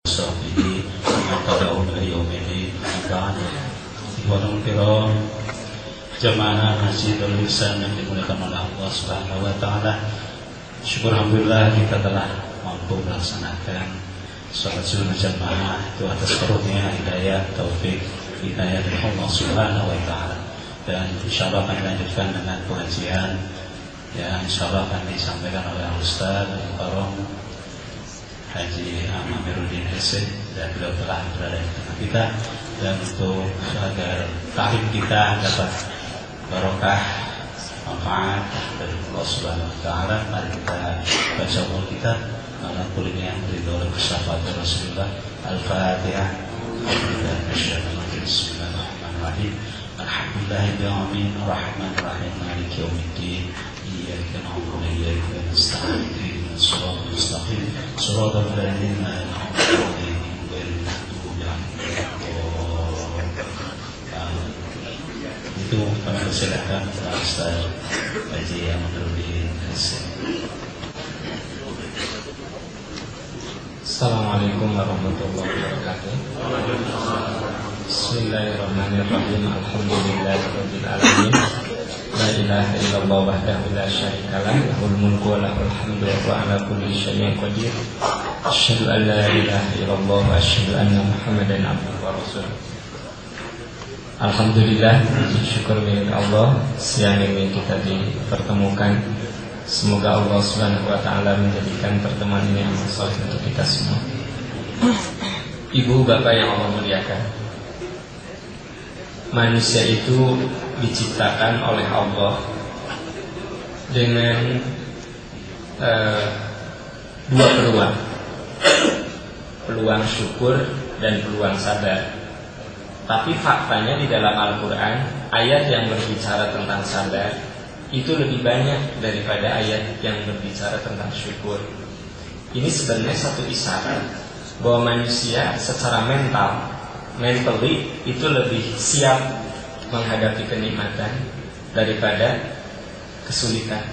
وصحبه ومن تبعهم إلى يوم الدين. بعد ikhwanul kiram, jamaah Masjidul Ihsan yang dimuliakan oleh Allah Subhanahu wa taala. Syukur alhamdulillah kita telah mampu melaksanakan salat sunnah jamaah itu atas karunia hidayah, taufik, hidayah dari Allah Subhanahu wa taala. Dan insyaallah akan dilanjutkan dengan pengajian yang insyaallah akan disampaikan oleh Ustaz Al-Karom Haji Amiruddin Hussein, dan beliau telah berada di tengah kita. Dan untuk agar ta'lim kita dapat barokah, manfaat dari Allah Subhanahu wa taala, mari kita baca mulut kita ala kulli yang ridho dan syafaat Rasulullah. Al-Fatihah. Bismillahirrahmanirrahim. Alhamdulillahirabbil alamin, arrahmanir rahim, maliki yaumiddin. Iyyaka na'budu wa iyyaka nasta'in. Ihdinas siratal mustaqim, siratal ladzina an'amta 'alaihim ghairil maghdubi 'alaihim. Itu kami persilakan Ustaz Haji Amiruddin Hussein. Assalamualaikum warahmatullahi wabarakatuh. Bismillahirrahmanirrahim. Alhamdulillahirabbil alamin. La ilaha illallah wahdahu la syarikalah, lahul mulku wa lahul hamdu wa ala kulli syai'in qadir. Asyhadu an la ilaha illallah wa asyhadu anna Muhammadan abduhu wa rasuluh. Alhamdulillah, syukur milik Allah, siang ini kita dipertemukan. Semoga Allah Subhanahu wa taala menjadikan pertemuan ini amal saleh untuk kita semua. Ibu bapak yang Allah muliakan, manusia itu diciptakan oleh Allah dengan dua peluang, peluang syukur dan peluang sabar. Tapi faktanya di dalam Al-Quran, ayat yang berbicara tentang sabar itu lebih banyak daripada ayat yang berbicara tentang syukur. Ini sebenarnya satu isyarat bahwa manusia secara mentally itu lebih siap menghadapi kenikmatan daripada kesulitan.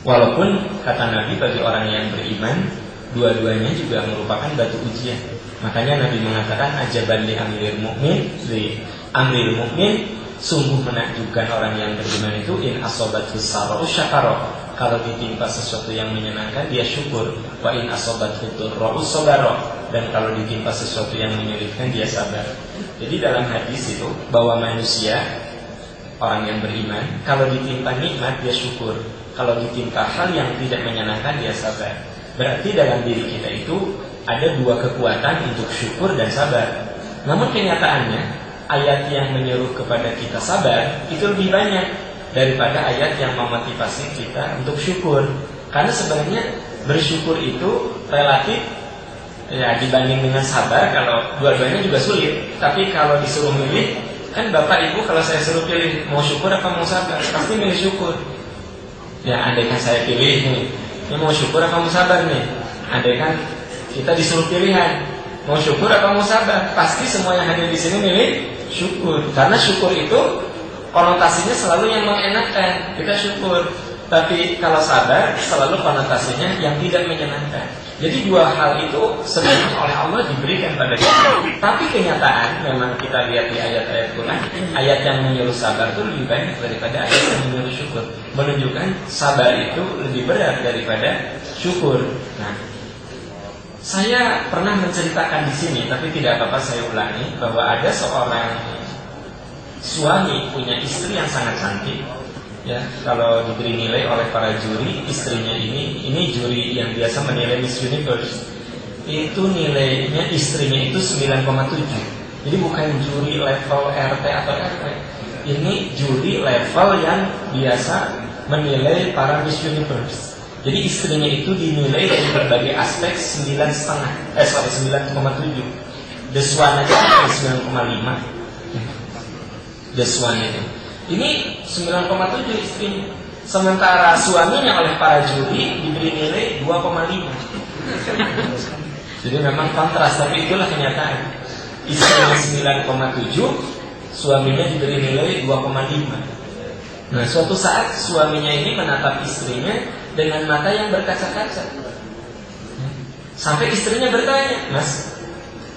Walaupun kata Nabi, bagi orang yang beriman, dua-duanya juga merupakan batu ujian. Makanya Nabi mengatakan ajaban li amril mu'min, sungguh menakjubkan orang yang beriman itu in asobathu sarra'u syakara, kalau ditimpa sesuatu yang menyenangkan dia syukur, wa in asobathu durra'u sabara, dan kalau ditimpa sesuatu yang menyulitkan dia sabar. Jadi dalam hadis itu bahwa manusia, orang yang beriman, kalau ditimpa nikmat dia syukur, kalau ditimpa hal yang tidak menyenangkan dia sabar. Berarti dalam diri kita itu ada dua kekuatan untuk syukur dan sabar. Namun kenyataannya ayat yang menyuruh kepada kita sabar itu lebih banyak daripada ayat yang memotivasi kita untuk syukur. Karena sebenarnya bersyukur itu relatif ya dibanding dengan sabar. Kalau dua-duanya juga sulit. Tapi kalau disuruh milih, kan bapak ibu kalau saya suruh pilih mau syukur apa mau sabar, pasti milih syukur. Ya andaikan saya pilih nih, ini mau syukur apa mau sabar nih, andaikan kita disuruh pilihan mau syukur apa mau sabar, pasti semua yang hadir di sini milih syukur. Karena syukur itu konotasinya selalu yang mengenakan, kita syukur. Tapi kalau sabar selalu konotasinya yang tidak menyenangkan. Jadi dua hal itu sebenarnya oleh Allah diberikan pada kita. Tapi kenyataan memang kita lihat di ayat-ayat Quran, ayat yang menyuruh sabar itu lebih banyak daripada ayat yang menyuruh syukur, menunjukkan sabar itu lebih berat daripada syukur. Nah, saya pernah menceritakan di sini, tapi tidak apa-apa saya ulangi, bahwa ada seorang suami punya istri yang sangat cantik. Ya, kalau diberi nilai oleh para juri, istrinya ini juri yang biasa menilai Miss Universe, itu nilainya istrinya itu 9,7. Jadi bukan juri level RT atau RP, ini juri level yang biasa menilai para Miss Universe. Jadi istrinya itu dinilai dari berbagai aspek 9,7. The Swan aja 9,5. The Swan itu. Ini 9,7 istrinya. Sementara suaminya oleh para juri diberi nilai 2,5. Jadi memang kontras, tapi itulah kenyataan. Istrinya 9,7, suaminya diberi nilai 2,5. Nah, suatu saat suaminya ini menatap istrinya dengan mata yang berkaca-kaca. Sampai istrinya bertanya, "Mas,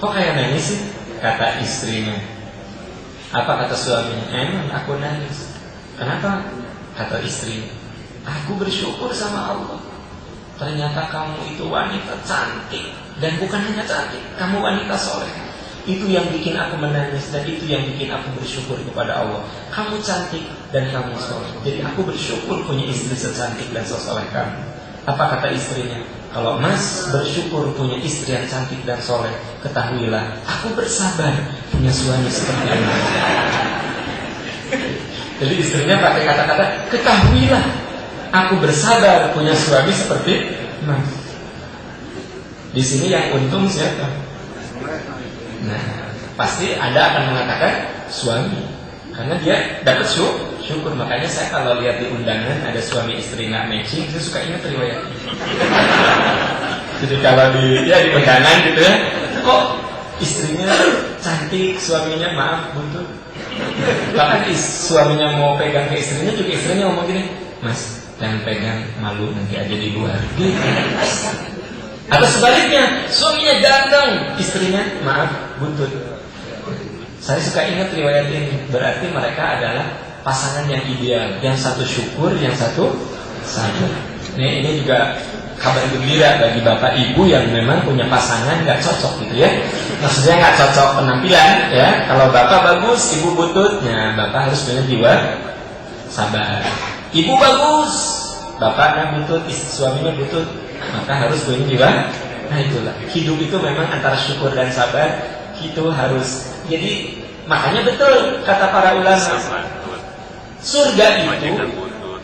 Kok kayak nangis sih? Kata istrinya. Apa kata suaminya? Emang aku nangis. Kenapa? Kata istrinya, aku bersyukur sama Allah. Ternyata kamu itu wanita cantik. Dan bukan hanya cantik, kamu wanita soleh. Itu yang bikin aku menangis. Dan itu yang bikin aku bersyukur kepada Allah. Kamu cantik dan kamu soleh. Jadi aku bersyukur punya istri secantik dan sesoleh kamu. Apa kata istrinya? Kalau Mas bersyukur punya istri yang cantik dan soleh, ketahuilah aku bersabar punya suami seperti ini. Jadi istrinya pakai kata-kata, ketahuilah aku bersabar punya suami seperti Mas. Di sini yang untung siapa? Nah, pasti Anda akan mengatakan suami, karena dia dapat syukur. Makanya saya kalau lihat di undangan ada suami istri nggak matching, saya suka ingat riwayat. Jadi kalau di undangan gitu ya, kok istrinya cantik, suaminya maaf buntut. Bahkan suaminya mau pegang ke istrinya juga istrinya ngomong gini, Mas jangan pegang, malu nanti aja di luar. Atau sebaliknya, suaminya ganteng, istrinya maaf buntut. Saya suka ingat riwayat ini. Berarti mereka adalah pasangan yang ideal. Yang satu syukur, yang satu sabar. Ini juga kabar gembira bagi bapak ibu yang memang punya pasangan nggak cocok gitu ya. Maksudnya nggak cocok penampilan ya. Kalau bapak bagus, ibu butut, nah bapak harus punya jiwa sabar. Ibu bagus, bapaknya butut, suaminya butut, maka harus punya jiwa. Nah itulah, hidup itu memang antara syukur dan sabar itu harus. Jadi makanya betul kata para ulama, surga itu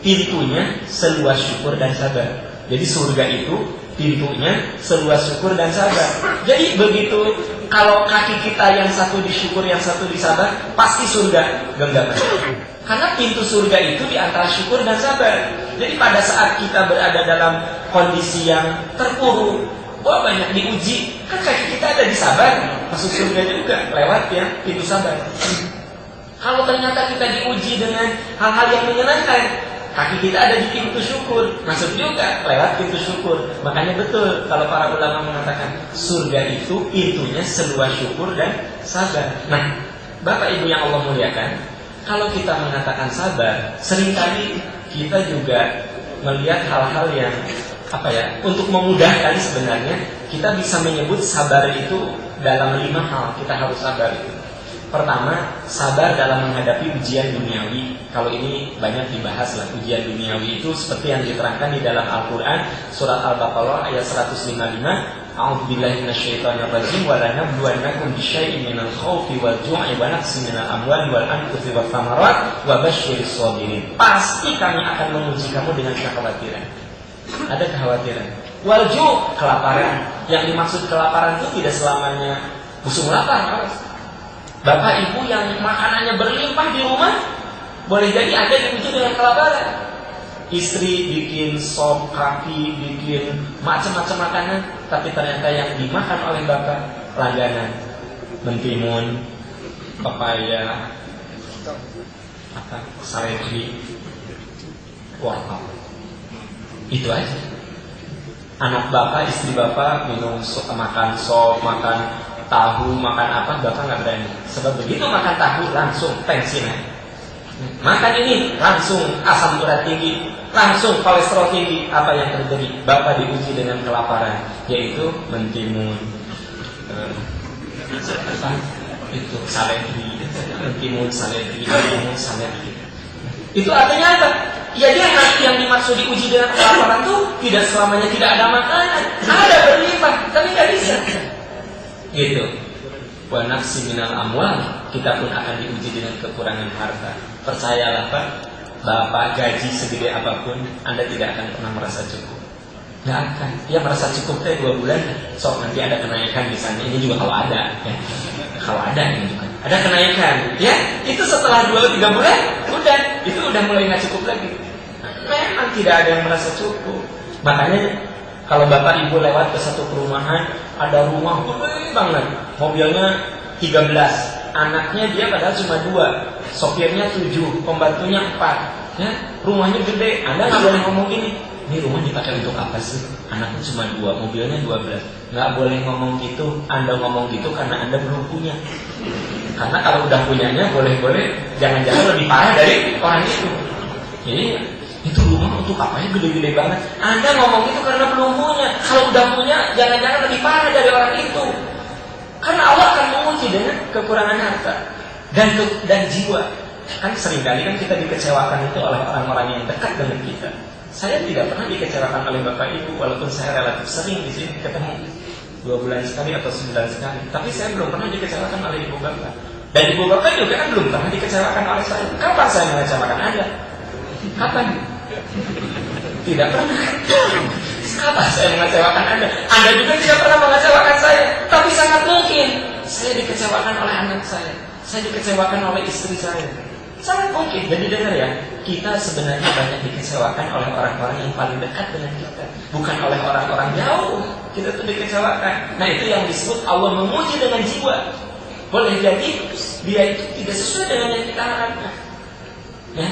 pintunya seluas syukur dan sabar. Jadi surga itu pintunya seluas syukur dan sabar. Jadi begitu kalau kaki kita yang satu disyukur, yang satu disabar, pasti surga genggaman. Karena pintu surga itu di antara syukur dan sabar. Jadi pada saat kita berada dalam kondisi yang terpuruk, wah banyak diuji, kan kaki kita ada di sabar, masuk surga juga lewat ya pintu sabar. Kalau ternyata kita diuji dengan hal-hal yang menyenangkan, kaki kita ada di pintu syukur, masuk juga lewat pintu syukur. Makanya betul kalau para ulama mengatakan surga itu pintunya seluas syukur dan sabar. Nah, Bapak Ibu yang Allah muliakan, kalau kita mengatakan sabar, seringkali kita juga melihat hal-hal yang untuk memudahkan sebenarnya kita bisa menyebut sabar itu dalam 5 hal kita harus sabar itu. Pertama, sabar dalam menghadapi ujian duniawi. Kalau ini banyak dibahas lah, ujian duniawi itu seperti yang diterangkan di dalam Al-Quran surat Al-Baqarah ayat 155. A'udzubillahi minasyaitonirrajim wa lanabluwannakum bisyai'in minal khaufi wal ju'i wa naqsin minal amwali wal anfusi wath thamarat wa basyyiris shabirin. Pasti kami akan menguji kamu dengan kekhawatiran. Ada kekhawatiran. Wal ju', kelaparan. Yang dimaksud kelaparan itu tidak selamanya busung lapar. Bapak ibu yang makanannya berlimpah di rumah, boleh jadi ada yang diuji dengan kelaparan. Istri bikin sop kaki, bikin macam-macam makanan, tapi ternyata yang dimakan oleh bapak langganan, mentimun, pepaya, seledri, wortel. Itu aja. Anak bapak, istri bapak makan sop, makan tahu, makan apa, bapak nggak berani. Sebab begitu makan tahu langsung tensi naik. Makan ini langsung asam urat tinggi, langsung kolesterol tinggi. Apa yang terjadi? Bapak diuji dengan kelaparan, yaitu mentimun, saledri, mentimun saledri. Itu artinya apa? Ya dia yang dimaksud diuji dengan kelaparan itu tidak selamanya tidak ada makanan, ada berlimpah, tapi nggak bisa. Gitu. Wa nafsi minal amwal, kita pun akan diuji dengan kekurangan harta. Percayalah Pak, Bapak gaji segede apapun, Anda tidak akan pernah merasa cukup. Nggak akan. Ya merasa cukup 2 bulan, sok nanti ada kenaikan di sana. Ini juga kalau ada, ya. Kalau ada ini juga. Ada kenaikan, ya. Itu setelah 2-3 bulan, itu udah mulai nggak cukup lagi. Memang tidak ada yang merasa cukup. Makanya kalau Bapak Ibu lewat ke satu perumahan, ada rumah gede banget, mobilnya 13, anaknya dia padahal cuma 2, sopirnya 7, pembantunya 4, ya, rumahnya gede. Anda nggak boleh ngomong gini, ini rumah dipakai untuk apa sih? Anaknya cuma 2, mobilnya 12. Nggak boleh ngomong gitu. Anda ngomong gitu karena Anda belum punya. Karena kalau udah punyanya, boleh-boleh jangan-jangan lebih parah dari orang itu. Jadi itu rumah untuk apa ya, gede-gede banget. Anda ngomong gitu karena belum punya. Kalau udah punya, jangan-jangan lebih parah dari orang itu. Karena Allah akan menguji dengan kekurangan harta dan jiwa. Kan seringkali kan kita dikecewakan itu oleh orang-orang yang dekat dengan kita. Saya tidak pernah dikecewakan oleh Bapak Ibu, walaupun saya relatif sering di sini ketemu 2 bulan sekali atau 9 sekali. Tapi saya belum pernah dikecewakan oleh Ibu Bapak. Dan Ibu Bapak juga kan belum pernah dikecewakan oleh saya. Kapan saya mengecewakan Anda? Kapan? Tidak pernah. Kapan saya mengecewakan Anda? Anda juga tidak pernah mengecewakan saya. Tapi sangat mungkin saya dikecewakan oleh anak saya. Saya dikecewakan oleh istri saya. Sangat mungkin. Jadi dengar ya, kita sebenarnya banyak dikecewakan oleh orang-orang yang paling dekat dengan kita, bukan oleh orang-orang jauh. Kita tuh dikecewakan. Nah, itu yang disebut Allah menguji dengan jiwa. Boleh jadi dia itu tidak sesuai dengan yang kita harapkan. Ya,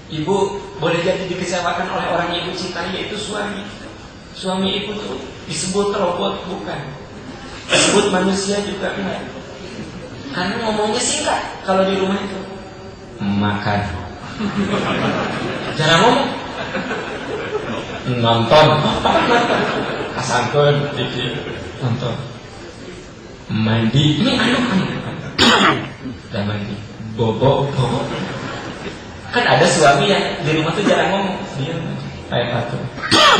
ibu boleh jadi dikecewakan oleh orang yang ibu cintai, yaitu suami. Suami ibu tuh disebut robot, bukan. Disebut manusia juga enggak. Karena ngomongnya singkat kalau di rumah itu. Makan. Jangan ngomong. Nonton. Asangkeun TV. Nonton. Mandi. Ini anak. Dan mandi. Bobo. Kan ada suami yang di rumah tuh jarang ngomong. Dia kayak apa tuh?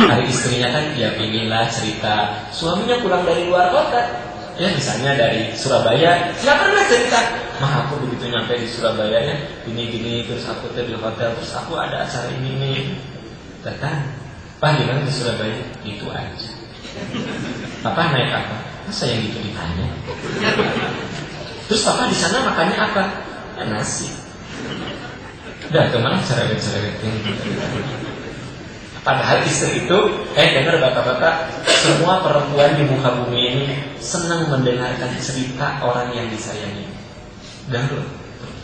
Hari istrinya kan ya inilah cerita. Suaminya pulang dari luar kota. Ya misalnya dari Surabaya, nggak pernah cerita. Mah aku begitu nyampe di Surabaya ya, gini-gini, terus aku tuh di hotel, terus aku ada acara ini. Datang, Pak gimana di Surabaya? Itu aja. Papa naik apa? Masa yang gitu ditanya? Terus Papa di sana makannya apa? Ya, nasi. Udah kemana cerewet-cerewet ini? Padahal istri itu, dengar bapak-bapak, semua perempuan di muka bumi ini senang mendengarkan cerita orang yang disayangi. Dan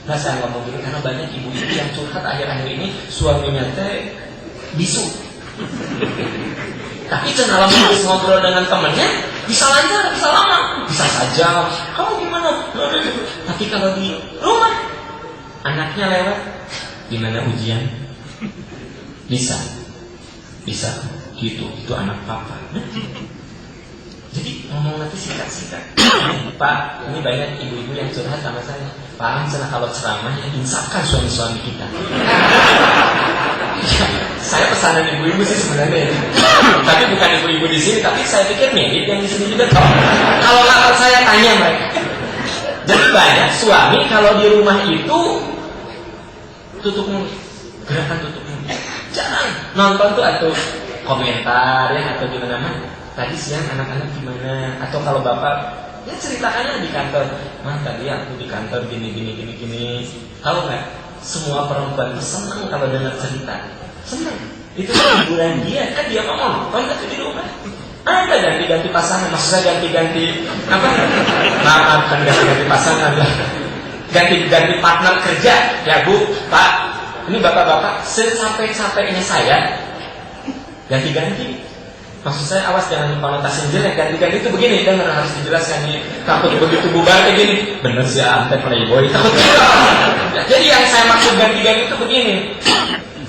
nah saya ngomong gini karena banyak ibu-ibu yang curhat akhir-akhir ini suaminya teh bisu. Tapi cenala habis ngobrol dengan temannya bisa lancar, bisa lama, bisa saja. Kamu gimana? Tapi kalau di rumah anaknya lewat, gimana ujian? Bisa gitu, itu anak papa. Jadi ngomong nanti singkat-singkat. Pak, ini banyak ibu-ibu yang curhat sama saya. Pak, kalau ceramah ya insafkan suami-suami kita. Saya pesanan ibu-ibu sih sebenarnya. Tapi bukan ibu-ibu di sini, tapi saya pikir mirip yang di sini juga. Kalau nggak saya tanya mereka. Jadi banyak suami kalau di rumah itu tutup mulut, gerakan tutup mulut. Jangan nonton tuh atau komentar ya atau gimana mah. Tadi siang anak-anak gimana? Atau kalau bapak ya ceritakannya di kantor. Mah tadi aku di kantor gini. Tahu nggak? Semua perempuan itu senang kalau dengar cerita. Senang. Itu hiburan dia. Kan dia ngomong. Kau itu di rumah. Ada ganti-ganti pasangan. Maksud saya ganti-ganti apa? Maaf kan ganti-ganti pasangan. Ganti-ganti partner kerja. Ya Bu, Pak. Ini bapak-bapak secapek-capeknya saya ganti-ganti. Maksud saya awas jangan konotasi jelek. Ganti-ganti itu begini, dan harus dijelaskan nih. Takut begitu bubar kayak gini. Bener sih ante playboy. Takut. Jadi yang saya maksud ganti-ganti itu begini.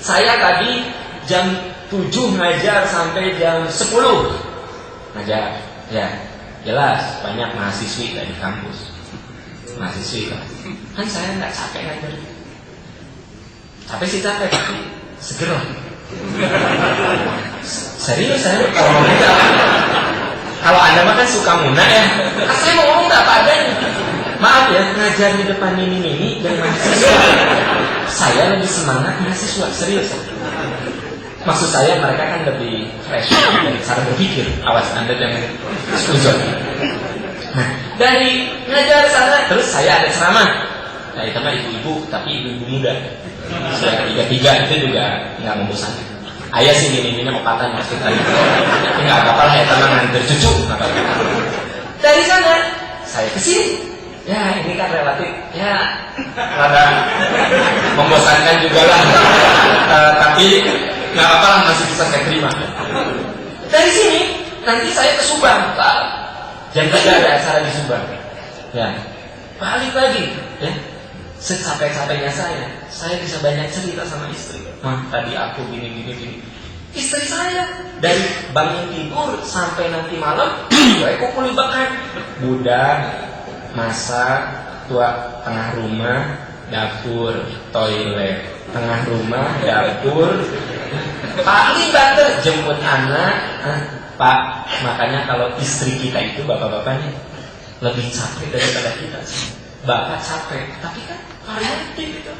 Saya tadi jam 7 ngajar sampai jam 10 ngajar. Ya, jelas banyak mahasiswi dari kampus. Mahasiswi kan saya nggak capek ngajar. Capek sih capek, tapi seger lah. Serius saya kalau ngomong kalau Anda mah kan suka muna ya. Saya mau ngomong apa adanya. Maaf ya, ngajar di depan ini dan mahasiswa. Saya lebih semangat mahasiswa, serius. Maksud saya mereka kan lebih fresh dari cara berpikir. Awas Anda jangan setuju. Nah, dari ngajar sana terus saya ada ceramah. Nah itu mah ibu-ibu, tapi ibu-ibu muda. Saya 33 itu juga nggak membosankan. Ayah sih gini opatan maksudnya. Tapi nggak apa-apa lah ya tenang nganter cucu. Dari sana saya kesini. Ya ini kan relatif ya rada membosankan juga lah. Tapi nggak apa-apa lah, masih bisa saya terima. Dari sini nanti saya ke Subang, Pak. Jam 3 ada acara di Subang. Ya, balik lagi. Ya, secapek-capeknya saya bisa banyak cerita sama istri. Mah, tadi aku gini. Istri saya dari bangun tidur sampai nanti malam, saya kumpul bahkan budak, masak, tua tengah rumah, dapur, toilet, tengah rumah, dapur. Paling banter jemput anak. Pak, makanya kalau istri kita itu bapak-bapaknya lebih capek daripada kita sih. Bapak capek, tapi kan variatif itu.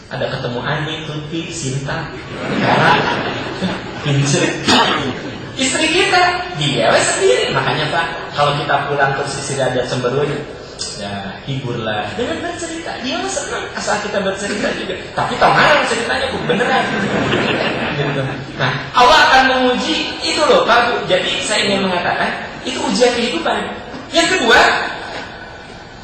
Ada ketemu Ani, Tuti, Sinta, Kara, Pincir. Istri kita, dia sendiri. Makanya Pak, kalau kita pulang terus istri ada cemberut, ya hiburlah dengan bercerita. Dia mah senang asal kita bercerita juga. Tapi tahu ceritanya beneran. Gitu. Nah, Allah akan menguji itu loh Pak Bu. Jadi saya ingin mengatakan itu ujian kehidupan. Yang kedua,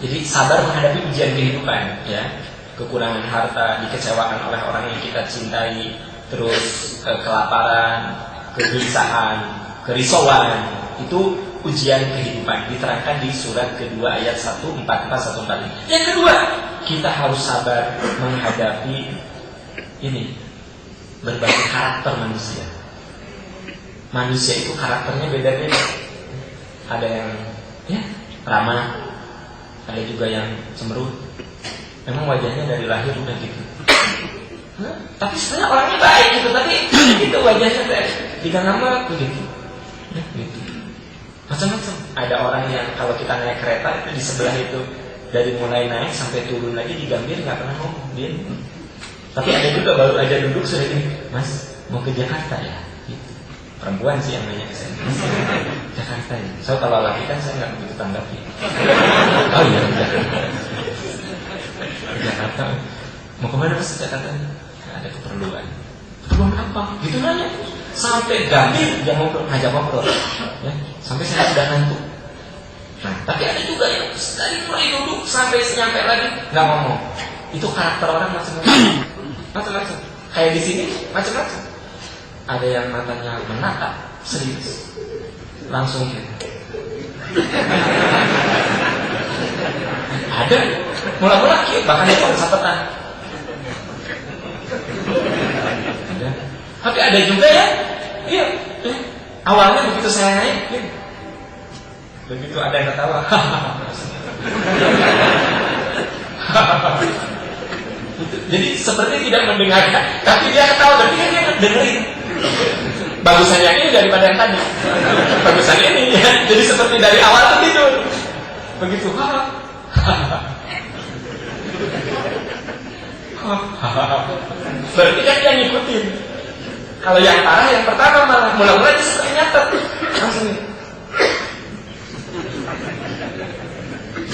jadi sabar menghadapi ujian kehidupan, ya. Kekurangan harta, dikecewakan oleh orang yang kita cintai, terus kelaparan, kegelisahan, kerisauan, itu ujian kehidupan diterangkan di surat kedua ayat 144-145. Yang kedua, kita harus sabar menghadapi ini berbagai karakter manusia. Manusia itu karakternya beda-beda. Ada yang ramah, ada juga yang cemberut. Memang wajahnya dari lahir udah gitu. Tapi sebenarnya orangnya baik gitu, tapi itu wajahnya dari tiga nama begitu. Gitu. Macam-macam. Ada orang yang kalau kita naik kereta itu di sebelah itu dari mulai naik sampai turun lagi di Gambir nggak pernah ngomong dia. Tapi ada juga baru aja duduk sudah gini, Mas mau ke Jakarta ya? Gitu. Perempuan sih yang nanya ke saya. Jakarta ya. So kalau laki kan saya nggak begitu tanggapi. Oh iya Jakarta. Jakarta. Mau kemana Mas ke Jakarta? Nah, ada keperluan. Keperluan apa? Gitu nanya. Sampai Gambir dia ngajak ngobrol. Ya, sampai saya sudah ngantuk. Nah, tapi ada juga yang dari mulai duduk sampai nyampe lagi nggak ngomong. Itu karakter orang macam-macam. Macam-macam. Kayak di sini macam-macam. Ada yang matanya menatap serius, langsung gitu. Ada mula-mula cute, bahkan dia pakai sapetan. Ada. Tapi ada juga ya, iya. Awalnya begitu saya naik, begitu ada yang ketawa. Jadi seperti tidak mendengarkan, tapi dia ketawa, berarti kan dia dengerin. Bagusannya ini daripada yang tadi. Bagusannya ini ya. Jadi seperti dari awal ke tidur. Begitu. Berarti kan dia ngikutin. Kalau yang parah yang pertama malah mula-mula dia seperti nyatet. Langsung.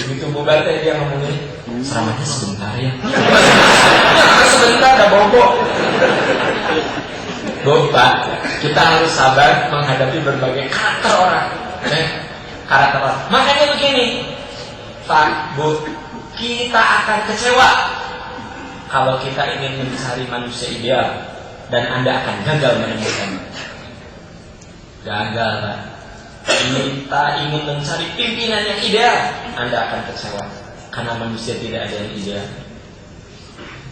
Begitu bubar tadi dia ngomongin, selamatnya sebentar ya. Sebentar ada bobo. Pak, kita harus sabar menghadapi berbagai karakter orang. Karakter orang. Makanya begini, Pak, Bu, kita akan kecewa kalau kita ingin mencari manusia ideal dan Anda akan gagal menemukannya. Gagal, Pak. Kita ingin mencari pimpinan yang ideal, Anda akan kecewa karena manusia tidak ada yang ideal.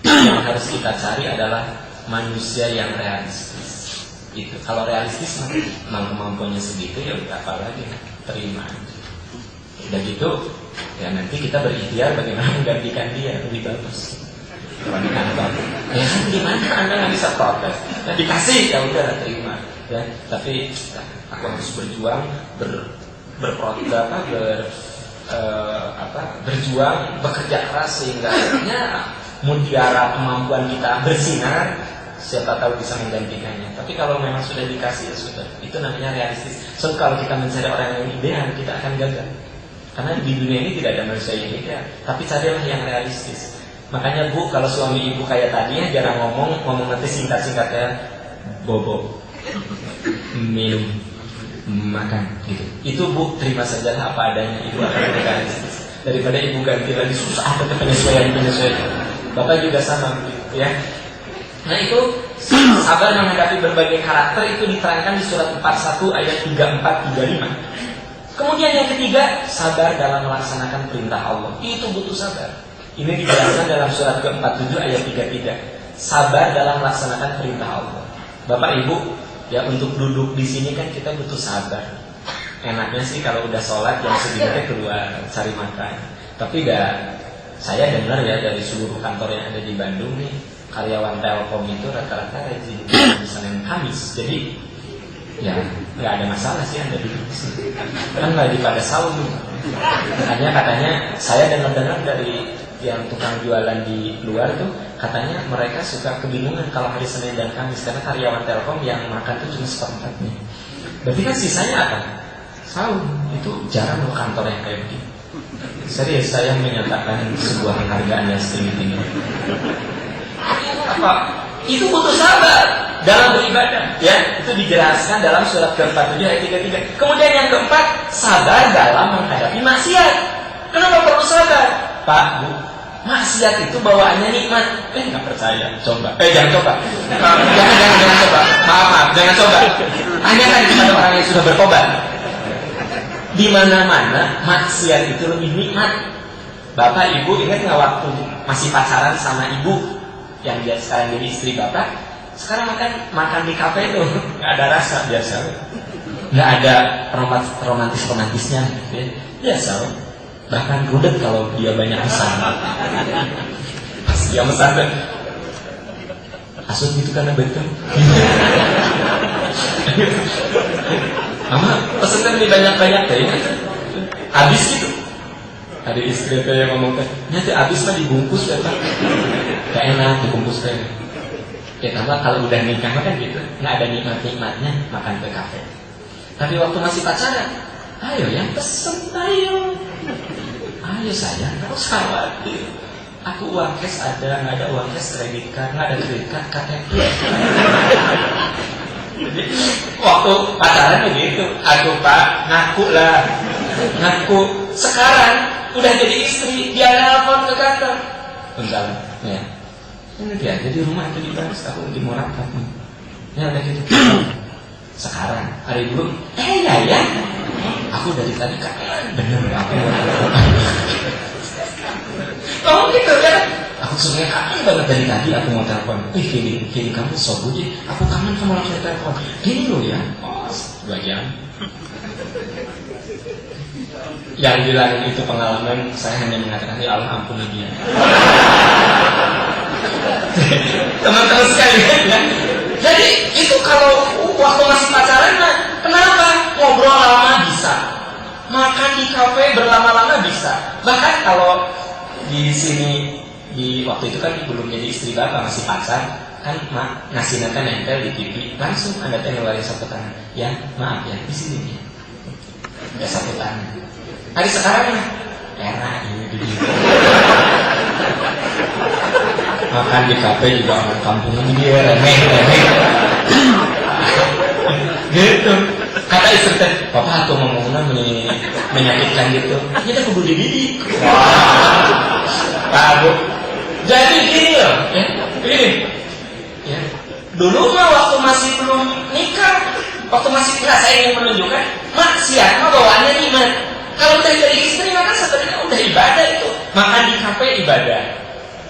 Yang harus kita cari adalah manusia yang realistis. Itu kalau realistis kemampuannya segitu ya udah apa lagi, terima. Udah gitu ya nanti kita berikhtiar bagaimana menggantikan dia lebih bagus. Di kantor. Ya kan gimana Anda nggak bisa protes? Ya, dikasih ya udah terima. Ya tapi aku harus berjuang berjuang bekerja keras sehingga akhirnya mutiara kemampuan kita bersinar, siapa tahu bisa menggantikannya. Tapi kalau memang sudah dikasih ya sudah, itu namanya realistis. So kalau kita mencari orang yang ideal, kita akan gagal. Karena di dunia ini tidak ada manusia yang ideal. Tapi carilah yang realistis. Makanya Bu, kalau suami ibu kayak tadi ya jarang ngomong nanti singkat-singkat ya, bobo, minum, makan, gitu. Itu Bu terima saja apa adanya, itu akan lebih realistis daripada ibu ganti lagi susah ada penyesuaian. Bapak juga sama gitu ya. Nah itu Sabar menghadapi berbagai karakter itu diterangkan di surat 41 ayat 34-35. Kemudian yang ketiga, sabar dalam melaksanakan perintah Allah. Itu butuh sabar. Ini dijelaskan dalam surat ke-47 ayat 33. Sabar dalam melaksanakan perintah Allah. Bapak Ibu, ya untuk duduk di sini kan kita butuh sabar. Enaknya sih kalau udah sholat jam segini keluar cari makan. Tapi saya dengar ya dari seluruh kantor yang ada di Bandung nih, karyawan Telkom itu rata-rata rajin di Senin Kamis. Jadi ya nggak ada masalah sih Anda duduk di sini. Kan lagi pada saum. Katanya saya dengar dari yang tukang jualan di luar tuh, katanya mereka suka kebingungan kalau hari Senin dan Kamis karena karyawan Telkom yang makan tuh cuma seperempatnya. Berarti kan sisanya apa? Saum. Itu jarang loh kantor yang kayak begini. Serius, saya menyatakan sebuah penghargaan yang setinggi-tinggi. Apa? Itu butuh sabar dalam beribadah. Ya, itu dijelaskan dalam surat ke-47 ayat 33. Kemudian yang keempat, sabar dalam menghadapi maksiat. Kenapa perlu sabar? Pak, Bu, maksiat itu bawaannya nikmat. Nggak percaya? Coba. Jangan coba. Jangan coba. Maaf, jangan coba. Tanyakan kepada orang yang sudah bertobat. Di mana-mana maksiat itu lebih nikmat. Bapak Ibu ingat nggak waktu masih pacaran sama ibu yang dia sekarang jadi istri Bapak? Sekarang makan di kafe itu nggak ada rasa, biasa. Nggak ada romantisnya, biasa. Bahkan rudet kalau dia banyak pesan. Pas dia pesan asal gitu karena betul. Mama pesenkan di banyak-banyak deh. Habis gitu. Ada istri yang ngomong teh, nanti habis mah dibungkus ya Pak. Gak enak dibungkus teh. Ya tambah kalau udah nikah kan gitu, nggak ada nikmat-nikmatnya makan ke kafe. Tapi waktu masih pacaran, ayo ya pesen, ayo sayang, nggak usah khawatir. Aku uang cash ada, nggak ada uang cash kredit card, nggak ada kredit card KTP. Jadi waktu pacaran begitu, aku Pak ngaku. Sekarang udah jadi istri, dia nelfon ke kantor. Bentar, ya. Ini dia, jadi rumah itu dibahas, aku lagi mau rapat. Ya udah gitu. Sekarang, hari dulu, ya. Aku dari tadi kangen, bener aku mau telepon. Oh gitu kan? Aku sebenarnya kangen banget dari tadi aku mau telepon. Feeling kamu sobu deh. Aku kangen kamu langsung telepon. Gini loh ya. Oh, 2 jam. Yang bilang itu pengalaman, saya hanya mengatakan ya Allah ampuni dia. Teman-teman sekalian ya. Jadi itu kalau waktu masih pacaran, kenapa ngobrol lama bisa, makan di kafe berlama-lama bisa. Bahkan kalau di sini di waktu itu kan belum jadi istri Bapak, masih pacar kan, ngasih nanti nempel di TV, langsung Anda ngeluarin sapu tangan. Ya maaf ya di sini ya. Ada sapu tangan. Hari sekarang enak ini begitu. Makan di kafe juga orang kampung ini dia remeh. Gitu. Kata istri teh, Papa aku ngomongnya menyakitkan gitu. Kita kudu dididik. Pak Bu. Jadi gini loh, ya. Ini. Ya. Dulu mah waktu masih belum nikah, waktu masih kelas saya ingin menunjukkan maksiat mah bawaannya nikmat. Kalau udah jadi istri maka sebenarnya udah ibadah itu. Makan di kafe ibadah.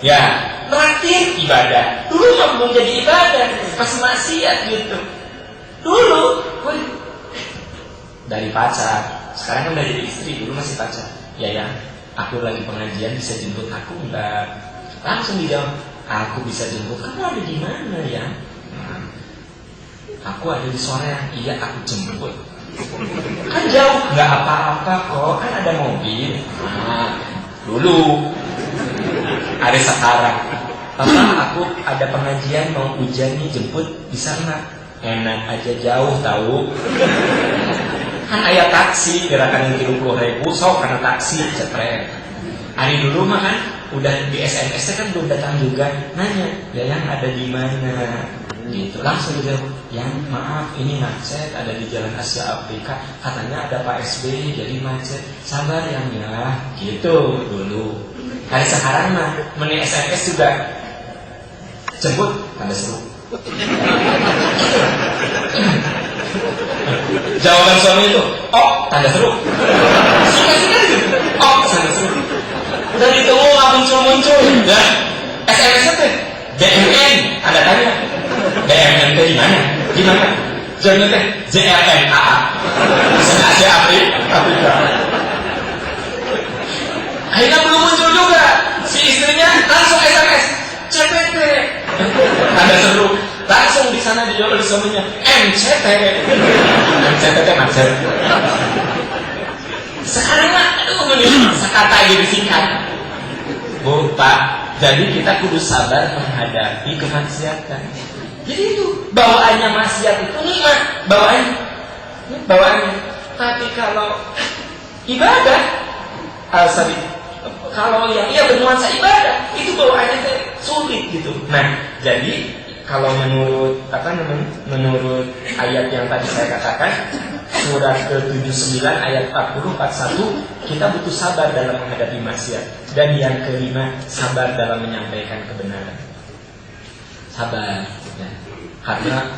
Ya, traktir ibadah. Dulu mah belum jadi ibadah, masih maksiat gitu. Dulu, dari pacar, sekarang kan udah jadi istri, dulu masih pacar. Ya, aku lagi pengajian bisa jemput aku enggak? Langsung dijawab, aku bisa jemput. Kamu ada di mana ya? Aku ada di Soreang. Iya, aku jemput. Kan jauh, nggak apa-apa kok, kan ada mobil. Dulu ada sekarang. Papa, aku ada pengajian mau hujan nih, jemput bisa nggak? Enak aja, jauh tahu. Kan ayat taksi gerakan yang 30.000 sok karena taksi cetrek. Hari dulu mah kan udah di SMS kan belum datang juga, nanya ya yang ada di mana gitu, langsung dia yang maaf ini macet ada di Jalan Asia Afrika, katanya ada Pak SBY jadi macet, sabar yang ya gitu dulu. Hari sekarang mah meni SMS juga jemput tanda seru, Jawaban suami itu, oh tanda seru. Singkat-singkat gitu. Oh tanda seru. Udah ditunggu nggak muncul-muncul. Ya SMS teh BMN, ada tanya. BMN teh gimana? Gimana? Jadinya teh JRMAA. Sengaja Afrika. Akhirnya belum muncul juga. Si istrinya langsung SMS CPT. Tanda seru. Langsung di sana dijawab oleh suaminya MCT. MCT macet. Sekarang mah aduh ini sekata aja disingkat. Bu, Pak, jadi kita kudu sabar menghadapi kemaksiatan. Jadi itu bawaannya maksiat itu nikmat, bawaannya. Tapi kalau ibadah, kalau yang bernuansa ibadah itu bawaannya sulit gitu. Nah, jadi kalau menurut menurut ayat yang tadi saya katakan, surat ke-79 ayat 40-41, kita butuh sabar dalam menghadapi maksiat. Dan yang kelima, sabar dalam menyampaikan kebenaran. Sabar, ya. Karena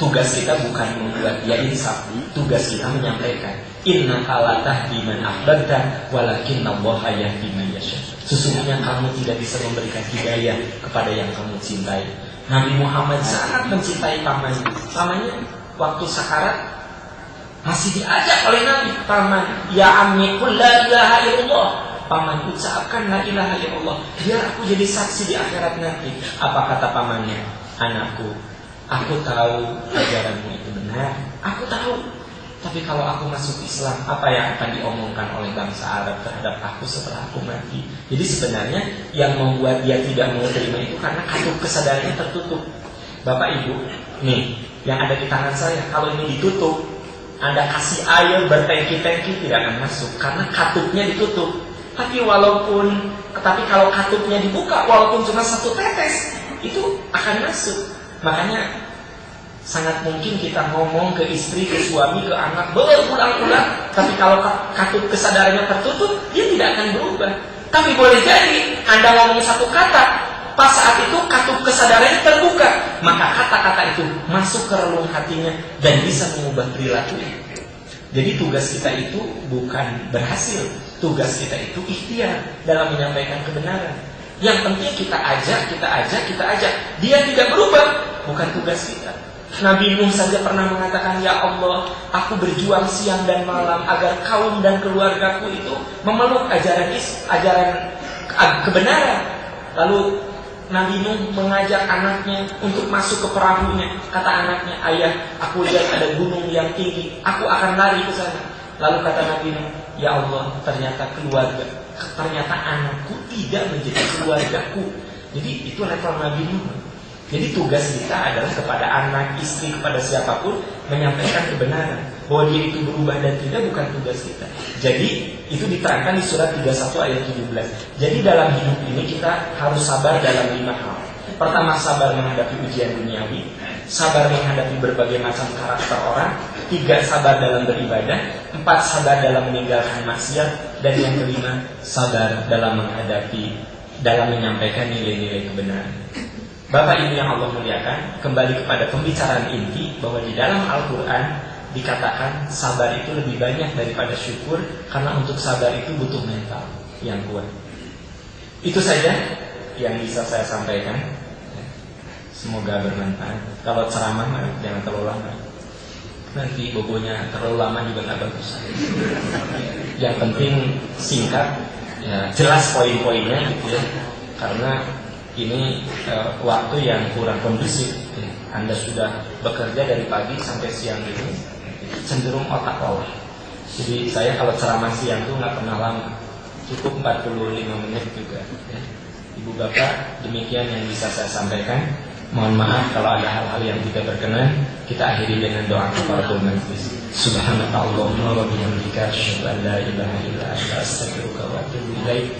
tugas kita bukan membuat dia insaf, tugas kita menyampaikan. Innaka la tahdi man ahbabta walakinallaha yahdi man yasha. Sesungguhnya kamu tidak bisa memberikan hidayah kepada yang kamu cintai. Nabi Muhammad sangat mencintai pamannya. Pamannya waktu sakarat masih diajak oleh Nabi. Paman, ya ammi qul la ilaha illallah. Paman, ucapkan la ilaha illallah, biar aku jadi saksi di akhirat nanti. Apa kata pamannya? Anakku, aku tahu ajaranmu itu benar, aku tahu. Tapi kalau aku masuk Islam, apa yang akan diomongkan oleh bangsa Arab terhadap aku setelah aku mati? Jadi sebenarnya yang membuat dia tidak mau terima itu karena katup kesadarannya tertutup. Bapak Ibu, nih yang ada di tangan saya, kalau ini ditutup, Anda kasih air bertangki-tangki tidak akan masuk karena katupnya ditutup. Tapi kalau katupnya dibuka, walaupun cuma satu tetes, itu akan masuk. Makanya sangat mungkin kita ngomong ke istri, ke suami, ke anak berulang-ulang, tapi kalau katup kesadarannya tertutup, dia tidak akan berubah. Tapi boleh jadi Anda ngomong satu kata, pas saat itu katup kesadarannya terbuka, maka kata-kata itu masuk ke relung hatinya dan bisa mengubah perilakunya. Jadi tugas kita itu bukan berhasil, tugas kita itu ikhtiar dalam menyampaikan kebenaran. Yang penting kita ajak. Dia tidak berubah, bukan tugas kita. Nabi Nuh saja pernah mengatakan, ya Allah, aku berjuang siang dan malam agar kaum dan keluargaku itu memeluk ajaran kebenaran. Lalu Nabi Nuh mengajak anaknya untuk masuk ke perahunya. Kata anaknya, ayah, aku lihat ada gunung yang tinggi, aku akan lari ke sana. Lalu kata Nabi Nuh, ya Allah, ternyata anakku tidak menjadi keluargaku. Jadi itu level Nabi Nuh. Jadi tugas kita adalah kepada anak, istri, kepada siapapun menyampaikan kebenaran. Bahwa dia itu berubah dan tidak, bukan tugas kita. Jadi itu diterangkan di surat 31 ayat 17. Jadi dalam hidup ini kita harus sabar dalam 5 hal. Pertama, sabar menghadapi ujian duniawi. Sabar menghadapi berbagai macam karakter orang. 3, sabar dalam beribadah. 4, sabar dalam meninggalkan maksiat. Dan yang kelima, sabar dalam menyampaikan nilai-nilai kebenaran. Bapak Ibu yang Allah muliakan, kembali kepada pembicaraan inti bahwa di dalam Al-Quran dikatakan sabar itu lebih banyak daripada syukur, karena untuk sabar itu butuh mental yang kuat. Itu saja yang bisa saya sampaikan. Semoga bermanfaat. Kalau ceramah jangan terlalu lama, nanti bobonya terlalu lama juga nggak bagus. Yang penting singkat, ya, jelas poin-poinnya gitu ya. Karena ini waktu yang kurang kondusif. Anda sudah bekerja dari pagi sampai siang ini, cenderung otak olah. Jadi saya kalau ceramah siang itu nggak pernah lama, cukup 45 menit juga. Ibu bapak, demikian yang bisa saya sampaikan. Mohon maaf kalau ada hal-hal yang tidak berkenan. Kita akhiri dengan doa kafaratul majlis. Subhanakallahumma wa bihamdika asyhadu an la ilaha illa anta astaghfiruka wa atubu ilaik.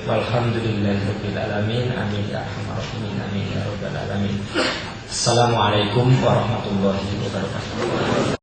Walhamdulillahirabbil alamin. Amin ya arhamar rahimin. Amin ya rabbal alamin. Assalamualaikum warahmatullahi wabarakatuh.